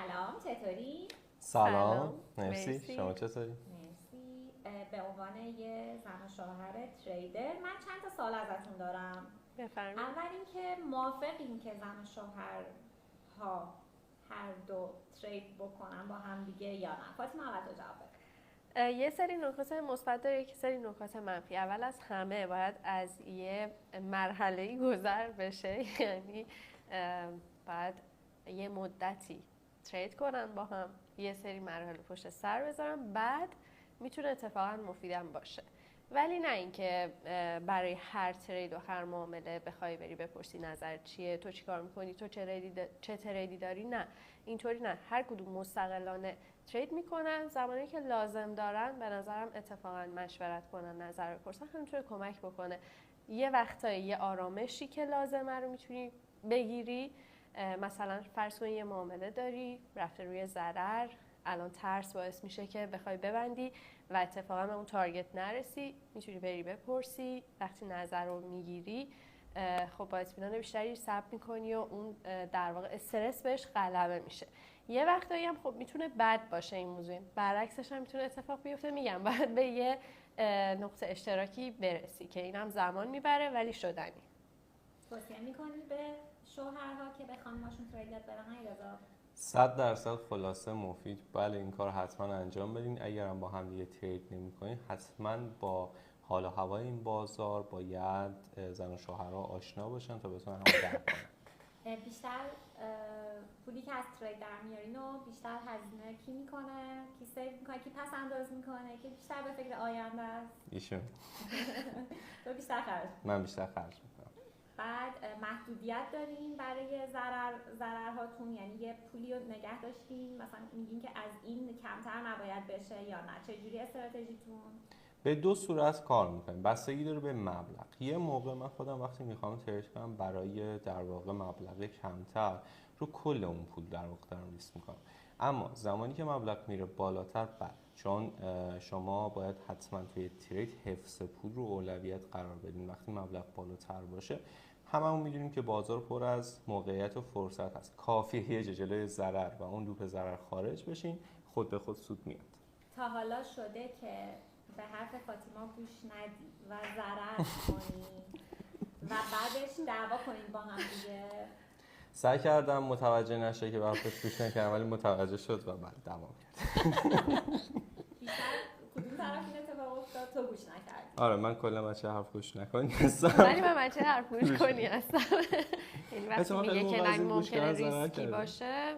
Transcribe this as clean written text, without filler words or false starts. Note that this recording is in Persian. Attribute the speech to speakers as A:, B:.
A: سلام، چطوری؟
B: سلام. مرسی. شما چطوری؟
A: مرسی. به عنوان یه زن و شوهر تریدر من چند تا سوال ازتون دارم.
C: بفرمایید.
A: اول اینکه موافقین که زن و شوهر ها هر دو ترید بکنن با هم دیگه یا نه؟ فاطمه اول تو جواب بده.
C: یه سری نکات مثبت داره، یک سری نکات منفی. اول از همه باید از یه مرحله‌ای گذر بشه، یعنی باید یه مدتی ترید کنن با هم، یه سری مراحل پشت سر بذارن، بعد میتونه اتفاقا مفیدم باشه. ولی نه اینکه برای هر ترید و هر معامله بخوای بری بپرسی نظر چیه، تو چی کار میکنی، تو چه تریدی داری. نه، اینطوری نه. هر کدوم مستقلانه ترید میکنن، زمانی که لازم دارن به نظرم اتفاقا مشورت کنن، نظر بپرسن، همینطور کمک بکنه. یه وقتایی یه آرامشی که لازمه رو میتونی بگیری. مثلا فرض کن یه معامله داری رفته روی ضرر، الان ترس باعث میشه که بخوای ببندی و اتفاقا به اون تارگت نرسی، میتونی بری بپرسی. وقتی نظر رو میگیری خب با اطمینان بیشتری صبر میکنی و اون در واقع استرس بهش غلبه میشه. یه وقتایی هم خب میتونه بد باشه این موضوع، برعکسش هم میتونه اتفاق بیفته. میگم باید به یه نقطه اشتراکی برسی که اینم زمان میبره ولی شدنی.
A: توصیه میکنی به شوهرها که بخوان باشون ترید یاد برن یا
B: 100% خلاصه مفید. بله این کار حتما انجام بدین. اگرم با هم دیگه ترید نمی‌کنین حتما با حال و هوای این بازار باید زن و شوهرها آشنا باشن تا بتونن هم درک کنن.
A: بیشتر پولی که از ترید در میارین و بیشتر هزینه کی میکنه، کی سیو میکنه، کی پس انداز میکنه، کی بیشتر به فکر آینده است؟
B: ایشون.
A: تو بیشتر خرج؟
B: من بیشتر خرج میکنم.
A: بعد محدودیت دارین برای ضررهاتون، یعنی یه پولی رو نگه داشتین مثلا میگین که از این کمتر نباید بشه یا نه؟ چجوری استراتژیتون؟
B: به دو صورت کار میکنیم، بستگی داره به مبلغ. یه موقع من خودم وقتی میخوام ترید کنم برای در واقع مبلغ کمتر رو کل اون پول در واقع دارم ریسک میکنم. اما زمانی که مبلغ میره بالاتر چون شما باید حتما توی ترید حفظ پول رو اولویت قرار بدین. وقتی مبلغ بالاتر باشه هممون میدونیم که بازار پر از موقعیت و فرصت هست، کافیه یه جلوی ضرر و اون لوپ ضرر خارج بشین، خود به خود سود میاد.
A: تا حالا شده که به حرف فاطیما گوش ندی و ضرر کنی و بعدش دعوا کنین با هم دیگه؟
B: سعی کردم متوجه نشه که به حرفش گوش نکردم، ولی متوجه شد و بعد دعوا کرد.
A: بیشتر کدوم طرف این اتفاق افتاد؟ تو گوش نکردی؟
B: آره من کلا بچه حرف گوش نکنی
C: ولی من بچه حرف گوش کنی هستم. یعنی وقتی میگه که نه ممکنه ریسکی باشه